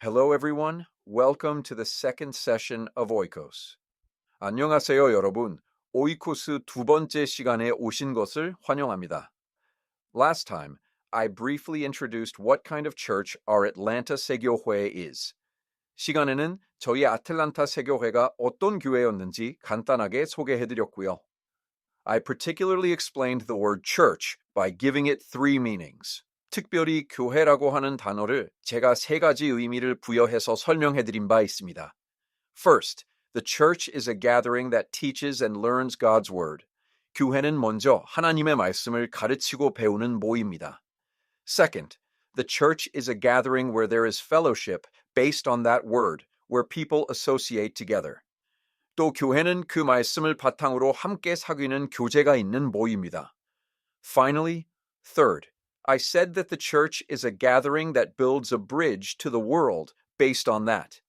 Hello, everyone. Welcome to the second session of Oikos. 안녕하세요, 여러분. 오이코스 두 번째 시간에 오신 것을 환영합니다. Last time, I briefly introduced what kind of church our Atlanta 세교회 is. 시간에는 저희 아틀란타 세교회가 어떤 교회였는지 간단하게 소개해드렸고요. I particularly explained the word church by giving it three meanings. 특별히 교회라고 하는 단어를 제가 세 가지 의미를 부여해서 설명해드린 바 있습니다. First, the church is a gathering that teaches and learns God's word. 교회는 먼저 하나님의 말씀을 가르치고 배우는 모임입니다. Second, the church is a gathering where there is fellowship based on that word, where people associate together. 또 교회는 그 말씀을 바탕으로 함께 사귀는 교제가 있는 모임입니다. Finally, third, I said that the church is a gathering that builds a bridge to the world based on that.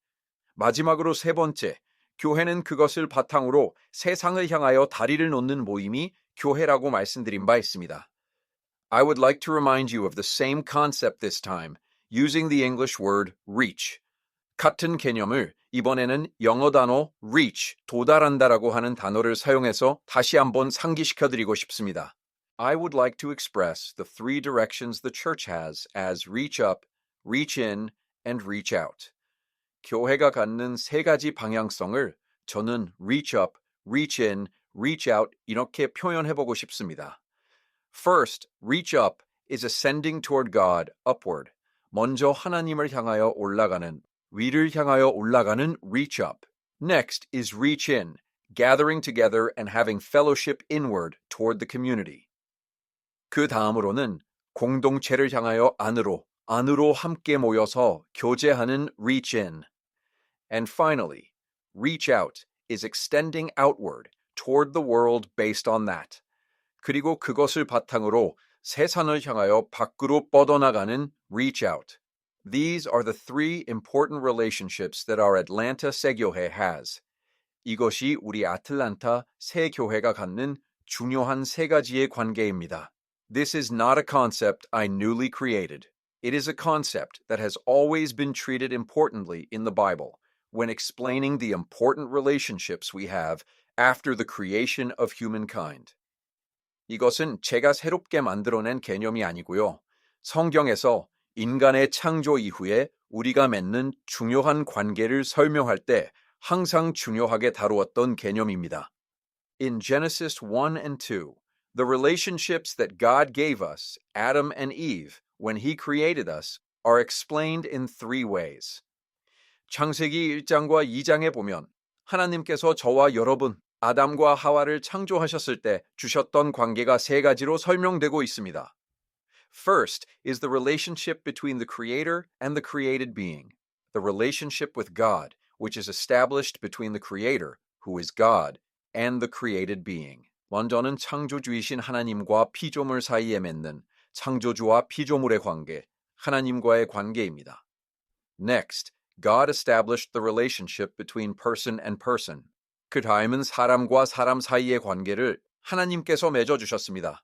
마지막으로 세 번째, 교회는 그것을 바탕으로 세상을 향하여 다리를 놓는 모임이 교회라고 말씀드린 바 있습니다. I would like to remind you of the same concept this time, using the English word reach. 같은 개념을 이번에는 영어 단어 reach, 도달한다라고 하는 단어를 사용해서 다시 한번 상기시켜드리고 싶습니다. I would like to express the three directions the church has as reach up, reach in, and reach out. 교회가 갖는 세 가지 방향성을 저는 reach up, reach in, reach out 이렇게 표현해보고 싶습니다. First, reach up is ascending toward God, upward. 먼저 하나님을 향하여 올라가는, 위를 향하여 올라가는 reach up. Next is reach in, gathering together and having fellowship inward toward the community. 그 다음으로는 공동체를 향하여 안으로 함께 모여서 교제하는 reach in. And finally, reach out is extending outward toward the world based on that. 그리고 그것을 바탕으로 세상을 향하여 밖으로 뻗어나가는 reach out. These are the three important relationships that our Atlanta 세교회 has. 이것이 우리 아틀란타 세교회가 갖는 중요한 세 가지의 관계입니다. This is not a concept I newly created. It is a concept that has always been treated importantly in the Bible when explaining the important relationships we have after the creation of humankind. 이것은 제가 새롭게 만들어낸 개념이 아니고요. 성경에서 인간의 창조 이후에 우리가 맺는 중요한 관계를 설명할 때 항상 중요하게 다루었던 개념입니다. In Genesis 1 and 2, the relationships that God gave us, Adam and Eve, when He created us, are explained in three ways. 창세기 1장과 2장에 보면 하나님께서 저와 여러분, 아담과 하와를 창조하셨을 때 주셨던 관계가 세 가지로 설명되고 있습니다. First is the relationship between the Creator and the created being, the relationship with God, which is established between the Creator, who is God, and the created being. 먼저는 창조주이신 하나님과 피조물 사이에 맺는 창조주와 피조물의 관계, 하나님과의 관계입니다. Next, God established the relationship between person and person. 그 다음은 사람과 사람 사이의 관계를 하나님께서 맺어주셨습니다.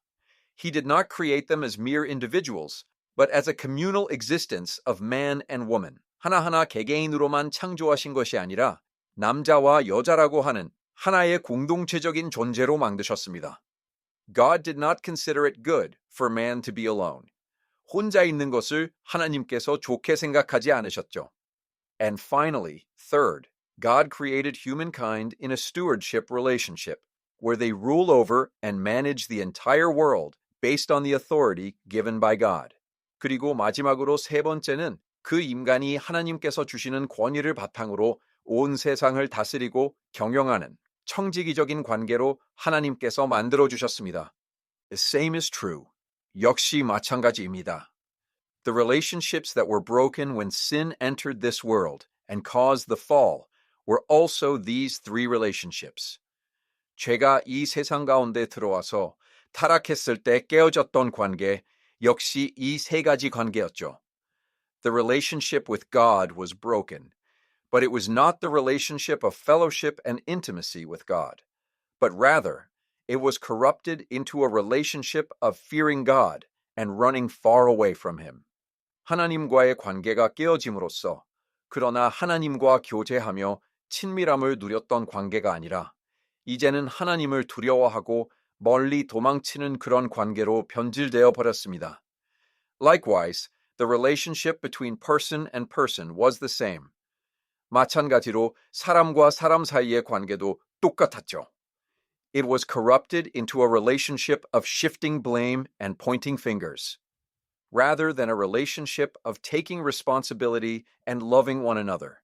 He did not create them as mere individuals, but as a communal existence of man and woman. 하나하나 개개인으로만 창조하신 것이 아니라 남자와 여자라고 하는 하나의 공동체적인 존재로 만드셨습니다. God did not consider it good for man to be alone. 혼자 있는 것을 하나님께서 좋게 생각하지 않으셨죠. And finally, third, God created humankind in a stewardship relationship, where they rule over and manage the entire world based on the authority given by God. 그리고 마지막으로 세 번째는 그 인간이 하나님께서 주시는 권위를 바탕으로 온 세상을 다스리고 경영하는 청지기적인 관계로 하나님께서 만들어주셨습니다. The same is true. 역시 마찬가지입니다. The relationships that were broken when sin entered this world and caused the fall were also these three relationships. 죄가 이 세상 가운데 들어와서 타락했을 때 깨어졌던 관계 역시 이 세 가지 관계였죠. The relationship with God was broken, but it was not the relationship of fellowship and intimacy with God, but rather it was corrupted into a relationship of fearing God and running far away from Him. 하나님과의 관계가 깨어짐으로써 그러나 하나님과 교제하며 친밀함을 누렸던 관계가 아니라 이제는 하나님을 두려워하고 멀리 도망치는 그런 관계로 변질되어 버렸습니다. Likewise, the relationship between person and person was the same. 마찬가지로 사람과 사람 사이의 관계도 똑같았죠. It was corrupted into a relationship of shifting blame and pointing fingers, rather than a relationship of taking responsibility and loving one another.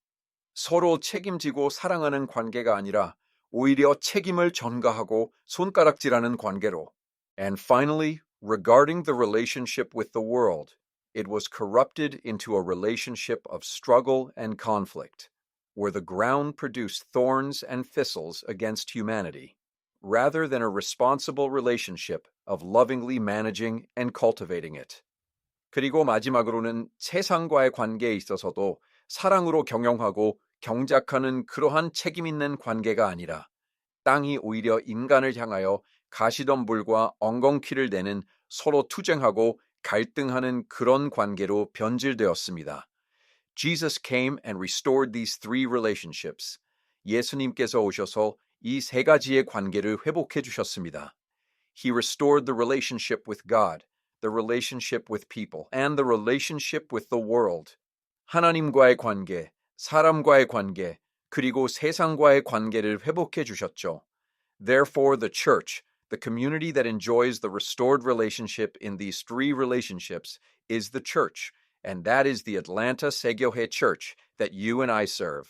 서로 책임지고 사랑하는 관계가 아니라 오히려 책임을 전가하고 손가락질하는 관계로. And finally, regarding the relationship with the world, it was corrupted into a relationship of struggle and conflict, where the ground produced thorns and thistles against humanity, rather than a responsible relationship of lovingly managing and cultivating it. 그리고 마지막으로는 세상과의 관계에 있어서도 사랑으로 경영하고 경작하는 그러한 책임 있는 관계가 아니라 땅이 오히려 인간을 향하여 가시덤불과 엉겅퀴를 내는 서로 투쟁하고 갈등하는 그런 관계로 변질되었습니다. Jesus came and restored these three relationships. 예수님께서 오셔서 이 세 가지의 관계를 회복해 주셨습니다. He restored the relationship with God, the relationship with people, and the relationship with the world. 하나님과의 관계, 사람과의 관계, 그리고 세상과의 관계를 회복해 주셨죠. Therefore, the church, the community that enjoys the restored relationship in these three relationships, is the church, and that is the Atlanta 세교회 Church that you and I serve.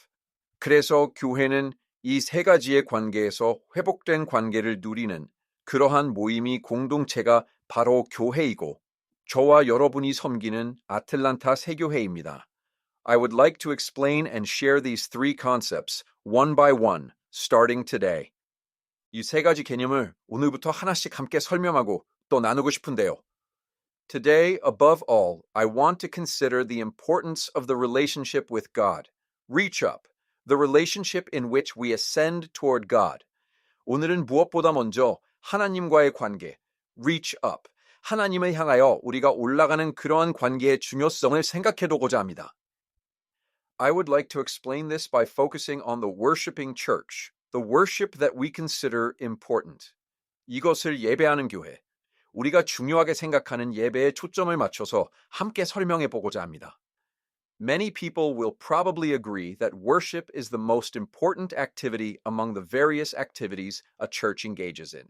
그래서 교회는 이 세 가지의 관계에서 회복된 관계를 누리는 그러한 모임이 공동체가 바로 교회이고 저와 여러분이 섬기는 아틀란타 세교회입니다. I would like to explain and share these three concepts one by one, starting today. 이 세 가지 개념을 오늘부터 하나씩 함께 설명하고 또 나누고 싶은데요. Today, above all, I want to consider the importance of the relationship with God. Reach up, the relationship in which we ascend toward God. 오늘은 무엇보다 먼저 하나님과의 관계, reach up, 하나님을 향하여 우리가 올라가는 그러한 관계의 중요성을 생각해보고자 합니다. I would like to explain this by focusing on the worshiping church, the worship that we consider important. 이것을 예배하는 교회, 우리가 중요하게 생각하는 예배에 초점을 맞춰서 함께 설명해 보고자 합니다. Many people will probably agree that worship is the most important activity among the various activities a church engages in.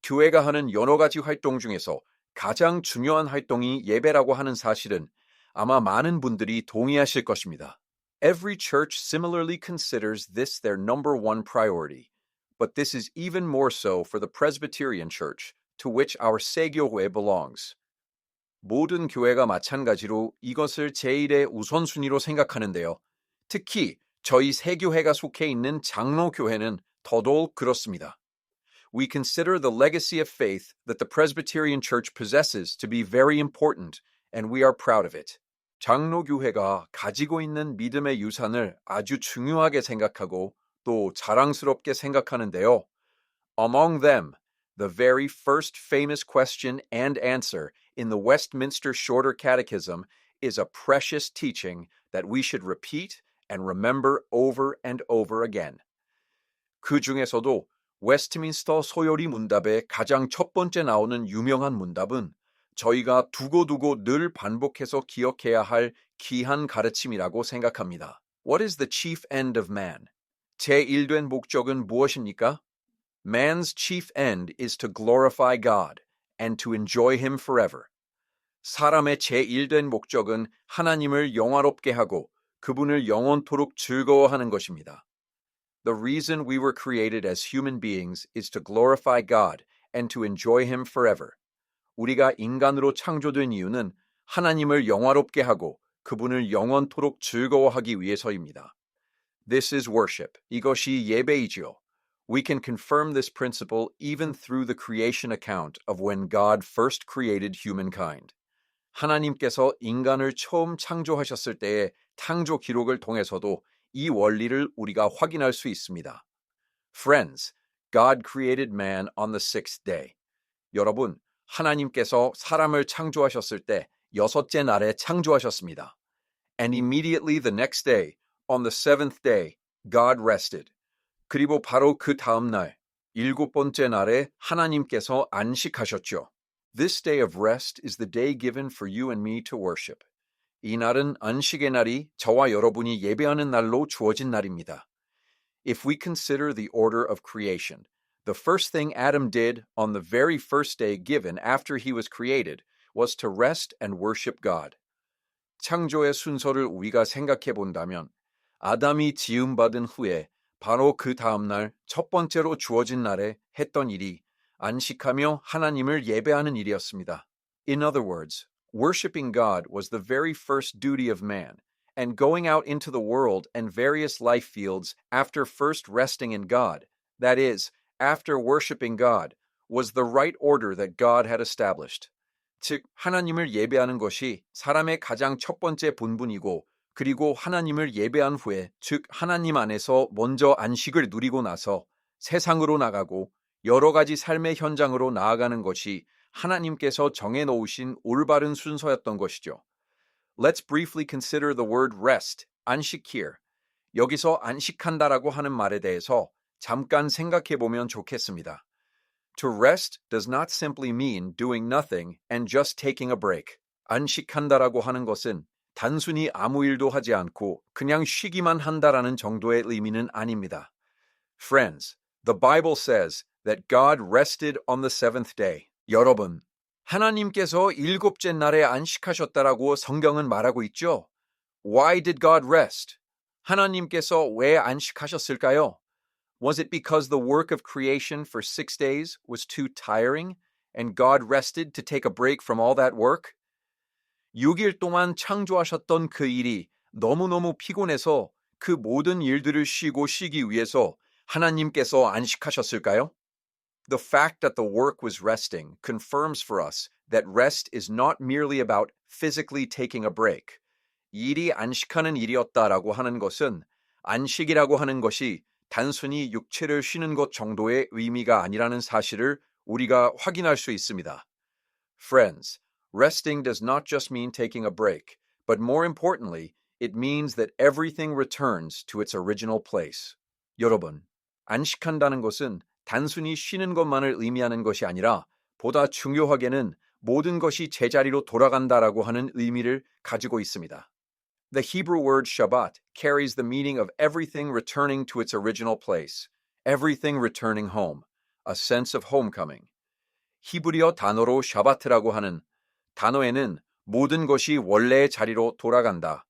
교회가 하는 여러 가지 활동 중에서 가장 중요한 활동이 예배라고 하는 사실은 아마 많은 분들이 동의하실 것입니다. Every church similarly considers this their number one priority, but this is even more so for the Presbyterian Church, to which our 세교회 belongs. 모든 교회가 마찬가지로 이것을 제1의 우선순위로 생각하는데요. 특히 저희 세교회가 속해 있는 장로교회는 더더욱 그렇습니다. We consider the legacy of faith that the Presbyterian Church possesses to be very important, and we are proud of it. 장로교회가 가지고 있는 믿음의 유산을 아주 중요하게 생각하고 또 자랑스럽게 생각하는데요. Among them, the very first famous question and answer in the Westminster Shorter Catechism is a precious teaching that we should repeat and remember over and over again. 그 중에서도 웨스트민스터 소요리 문답의 가장 첫 번째 나오는 유명한 문답은 저희가 두고두고 늘 반복해서 기억해야 할 귀한 가르침이라고 생각합니다. What is the chief end of man? 제1된 목적은 무엇입니까? Man's chief end is to glorify God and to enjoy Him forever. 사람의 제1된 목적은 하나님을 영화롭게 하고 그분을 영원토록 즐거워하는 것입니다. The reason we were created as human beings is to glorify God and to enjoy Him forever. 우리가 인간으로 창조된 이유는 하나님을 영화롭게 하고 그분을 영원토록 즐거워하기 위해서입니다. This is worship. 이것이 예배이지요. We can confirm this principle even through the creation account of when God first created humankind. 하나님께서 인간을 처음 창조하셨을 때의 창조 기록을 통해서도 이 원리를 우리가 확인할 수 있습니다. Friends, God created man on the sixth day. 여러분, 하나님께서 사람을 창조하셨을 때 여섯째 날에 창조하셨습니다. And immediately the next day, on the seventh day, God rested. 그리고 바로 그 다음 날, 일곱 번째 날에 하나님께서 안식하셨죠. This day of rest is the day given for you and me to worship. 이 날은 안식의 날이 저와 여러분이 예배하는 날로 주어진 날입니다. If we consider the order of creation, the first thing Adam did on the very first day given after he was created was to rest and worship God. 창조의 순서를 우리가 생각해 본다면 아담이 지음받은 후에 바로 그 다음 날 첫 번째로 주어진 날에 했던 일이 안식하며 하나님을 예배하는 일이었습니다. In other words, worshiping God was the very first duty of man, and going out into the world and various life fields after first resting in God, that is, after worshiping God, was the right order that God had established. 즉, 하나님을 예배하는 것이 사람의 가장 첫 번째 본분이고, 그리고 하나님을 예배한 후에, 즉 하나님 안에서 먼저 안식을 누리고 나서 세상으로 나가고 여러 가지 삶의 현장으로 나아가는 것이 하나님께서 정해놓으신 올바른 순서였던 것이죠. Let's briefly consider the word rest, 안식 here. 여기서 안식한다라고 하는 말에 대해서 잠깐 생각해 보면 좋겠습니다. To rest does not simply mean doing nothing and just taking a break. 안식한다라고 하는 것은 단순히 아무 일도 하지 않고 그냥 쉬기만 한다라는 정도의 의미는 아닙니다. Friends, the Bible says that God rested on the seventh day. 여러분, 하나님께서 일곱째 날에 안식하셨다라고 성경은 말하고 있죠? Why did God rest? 하나님께서 왜 안식하셨을까요? Was it because the work of creation for 6 days was too tiring and God rested to take a break from all that work? 6일 동안 창조하셨던 그 일이 너무너무 피곤해서 그 모든 일들을 쉬기 위해서 하나님께서 안식하셨을까요? The fact that the work was resting confirms for us that rest is not merely about physically taking a break. 일이 안식하는 일이었다라고 하는 것은 안식이라고 하는 것이 단순히 육체를 쉬는 것 정도의 의미가 아니라는 사실을 우리가 확인할 수 있습니다. Friends, resting does not just mean taking a break, but more importantly, it means that everything returns to its original place. 여러분, 안식한다는 것은 단순히 쉬는 것만을 의미하는 것이 아니라 보다 중요하게는 모든 것이 제자리로 돌아간다라고 하는 의미를 가지고 있습니다. The Hebrew word Shabbat carries the meaning of everything returning to its original place, everything returning home, a sense of homecoming. 히브리어 단어로 샤바트라고 하는 단어에는 모든 것이 원래의 자리로 돌아간다,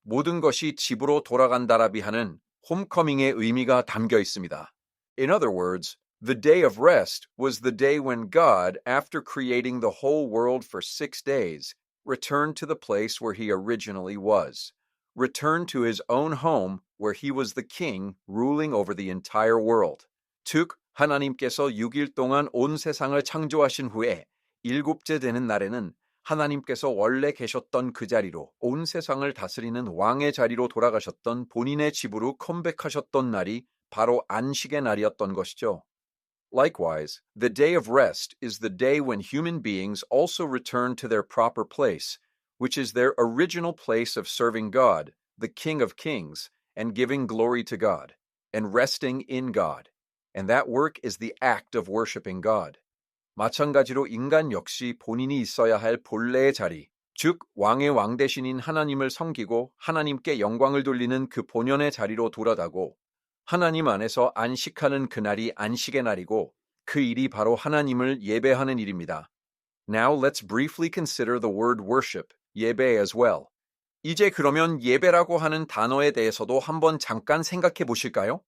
모든 것이 집으로 돌아간다라비 하는 홈커밍의 의미가 담겨 있습니다. In other words, the day of rest was the day when God, after creating the whole world for 6 days, returned to the place where he originally was, returned to his own home where he was the king ruling over the entire world. 즉, 하나님께서 6일 동안 온 세상을 창조하신 후에 일곱째 되는 날에는 하나님께서 원래 계셨던 그 자리로 온 세상을 다스리는 왕의 자리로 돌아가셨던 본인의 집으로 컴백하셨던 날이 바로 안식의 날이었던 것이죠. Likewise, the day of rest is the day when human beings also return to their proper place, which is their original place of serving God, the King of Kings, and giving glory to God, and resting in God. And that work is the act of worshiping God. 마찬가지로 인간 역시 본인이 있어야 할 본래의 자리, 즉 왕의 왕 대신인 하나님을 섬기고 하나님께 영광을 돌리는 그 본연의 자리로 돌아가고 하나님 안에서 안식하는 그날이 안식의 날이고 그 일이 바로 하나님을 예배하는 일입니다. Now let's briefly consider the word worship, 예배 as well. 이제 그러면 예배라고 하는 단어에 대해서도 한번 잠깐 생각해 보실까요?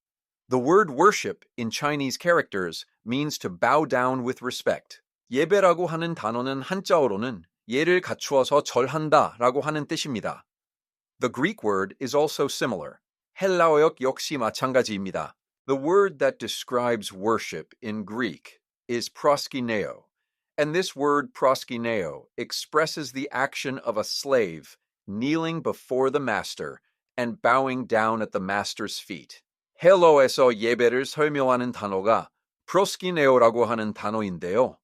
The word worship in Chinese characters means to bow down with respect. 예배라고 하는 단어는 한자어로는 예를 갖추어서 절한다라고 하는 뜻입니다. The Greek word is also similar. 헬라어역 역시 마찬가지입니다. The word that describes worship in Greek is proskuneo, and this word proskuneo expresses the action of a slave kneeling before the master and bowing down at the master's feet. 헬라어에서 예배를 설명하는 단어가 proskuneo라고 하는 단어인데요.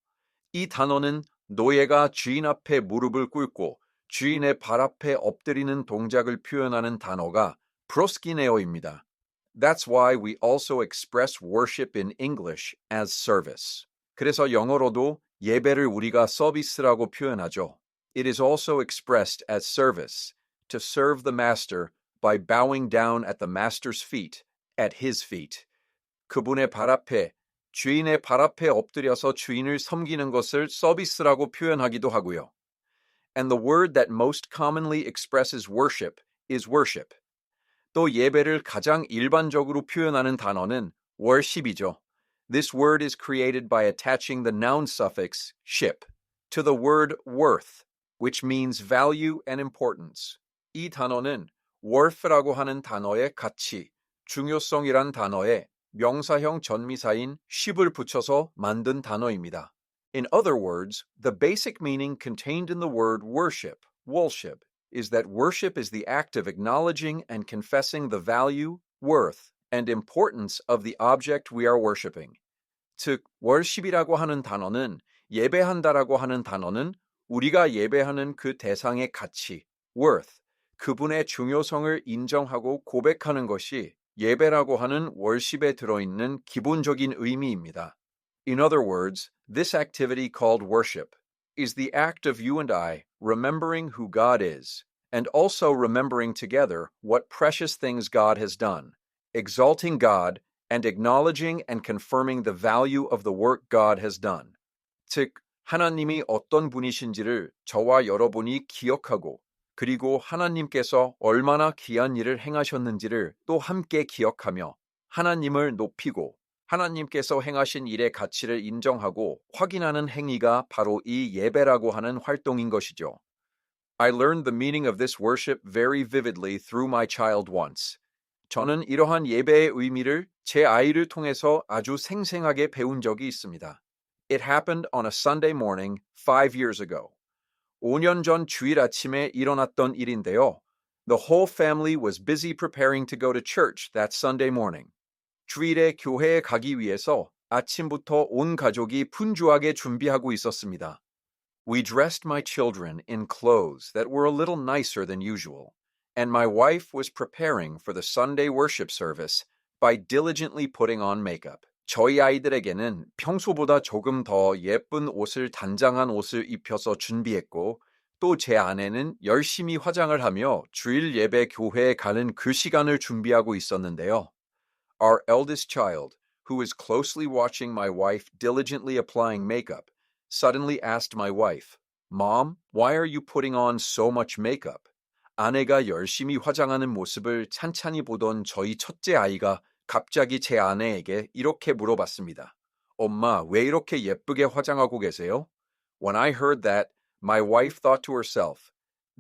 이 단어는 노예가 주인 앞에 무릎을 꿇고 주인의 발 앞에 엎드리는 동작을 표현하는 단어가 proskinneo입니다. That's why we also express worship in English as service. 그래서 영어로도 예배를 우리가 서비스라고 표현하죠. It is also expressed as service, to serve the master by bowing down at the master's feet, at his feet. 그분의 발 앞에, 주인의 발 앞에 엎드려서 주인을 섬기는 것을 서비스라고 표현하기도 하고요. And the word that most commonly expresses worship is worship. 또 예배를 가장 일반적으로 표현하는 단어는 worship이죠. This word is created by attaching the noun suffix ship to the word worth, which means value and importance. 이 단어는 worth라고 하는 단어의 가치, 중요성이란 단어에 명사형 전미사인 ship을 붙여서 만든 단어입니다. In other words, the basic meaning contained in the word worship, is that worship is the act of acknowledging and confessing the value, worth, and importance of the object we are worshiping. 즉, worship이라고 하는 단어는 예배한다라고 하는 단어는 우리가 예배하는 그 대상의 가치, worth, 그분의 중요성을 인정하고 고백하는 것이 예배라고 하는 worship에 들어있는 기본적인 의미입니다. In other words, this activity called worship is the act of you and I remembering who God is, and also remembering together what precious things God has done, exalting God and acknowledging and confirming the value of the work God has done. 즉, 하나님이 어떤 분이신지를 저와 여러분이 기억하고 그리고 하나님께서 얼마나 귀한 일을 행하셨는지를 또 함께 기억하며 하나님을 높이고 하나님께서 행하신 일의 가치를 인정하고 확인하는 행위가 바로 이 예배라고 하는 활동인 것이죠. I learned the meaning of this worship very vividly through my child once. 저는 이러한 예배의 의미를 제 아이를 통해서 아주 생생하게 배운 적이 있습니다. It happened on a Sunday morning 5 years ago. 5년 전 주일 아침에 일어났던 일인데요. The whole family was busy preparing to go to church that Sunday morning. 주일에 교회에 가기 위해서 아침부터 온 가족이 분주하게 준비하고 있었습니다. We dressed my children in clothes that were a little nicer than usual, and my wife was preparing for the Sunday worship service by diligently putting on makeup. 저희 아이들에게는 평소보다 조금 더 예쁜 옷을 단장한 옷을 입혀서 준비했고 또 제 아내는 열심히 화장을 하며 주일 예배 교회에 가는 그 시간을 준비하고 있었는데요. Our eldest child, who was closely watching my wife diligently applying makeup, suddenly asked my wife, Mom, why are you putting on so much makeup? 아내가 열심히 화장하는 모습을 찬찬히 보던 저희 첫째 아이가 갑자기 제 아내에게 이렇게 물어봤습니다. 엄마, 왜 이렇게 예쁘게 화장하고 계세요? When I heard that, my wife thought to herself,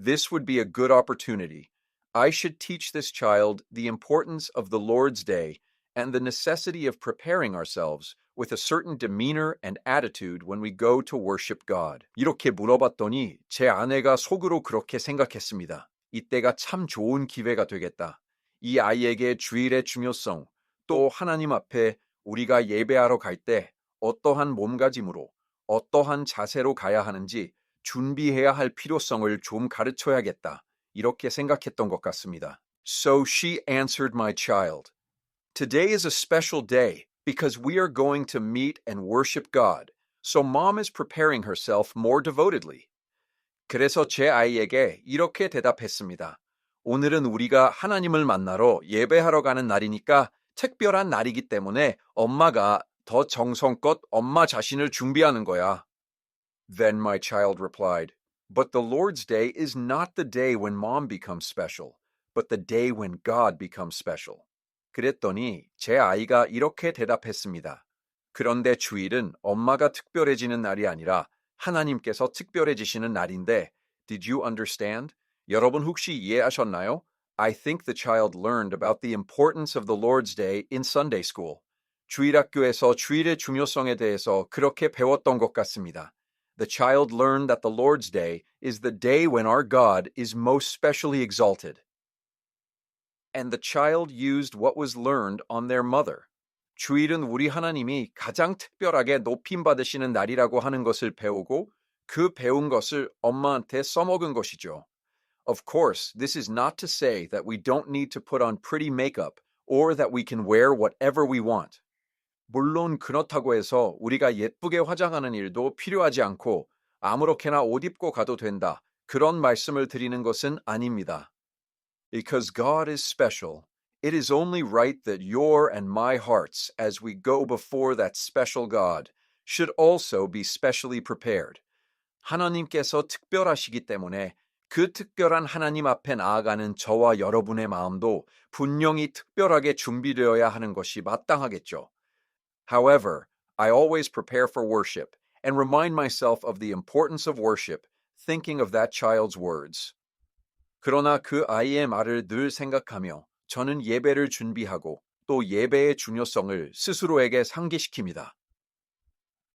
this would be a good opportunity. I should teach this child the importance of the Lord's Day and the necessity of preparing ourselves with a certain demeanor and attitude when we go to worship God. 이렇게 물어봤더니 제 아내가 속으로 그렇게 생각했습니다. 이때가 참 좋은 기회가 되겠다. 이 아이에게 주일의 중요성, 또 하나님 앞에 우리가 예배하러 갈 때 어떠한 몸가짐으로, 어떠한 자세로 가야 하는지 준비해야 할 필요성을 좀 가르쳐야겠다. 이렇게 생각했던 것 같습니다. So she answered my child. Today is a special day because we are going to meet and worship God. So mom is preparing herself more devotedly. 그래서 제 아이에게 이렇게 대답했습니다. 오늘은 우리가 하나님을 만나러 예배하러 가는 날이니까 특별한 날이기 때문에 엄마가 더 정성껏 엄마 자신을 준비하는 거야. Then my child replied, But the Lord's Day is not the day when mom becomes special, but the day when God becomes special. 그랬더니 제 아이가 이렇게 대답했습니다. 그런데 주일은 엄마가 특별해지는 날이 아니라 하나님께서 특별해지시는 날인데, did you understand? 여러분 혹시 이해하셨나요? I think the child learned about the importance of the Lord's Day in Sunday school. 주일학교에서 주일의 중요성에 대해서 그렇게 배웠던 것 같습니다. The child learned that the Lord's Day is the day when our God is most specially exalted. And the child used what was learned on their mother. 주일은 우리 하나님이 가장 특별하게 높임 받으시는 날이라고 하는 것을 배우고 그 배운 것을 엄마한테 써먹은 것이죠. Of course, this is not to say that we don't need to put on pretty makeup or that we can wear whatever we want. 물론 그렇다고 해서 우리가 예쁘게 화장하는 일도 필요하지 않고 아무렇게나 옷 입고 가도 된다. 그런 말씀을 드리는 것은 아닙니다. Because God is special, it is only right that your and my hearts, as we go before that special God, should also be specially prepared. 하나님께서 특별하시기 때문에 그 특별한 하나님 앞에 나아가는 저와 여러분의 마음도 분명히 특별하게 준비되어야 하는 것이 마땅하겠죠. However, I always prepare for worship and remind myself of the importance of worship, thinking of that child's words. 그러나 그 아이의 말을 늘 생각하며 저는 예배를 준비하고 또 예배의 중요성을 스스로에게 상기시킵니다.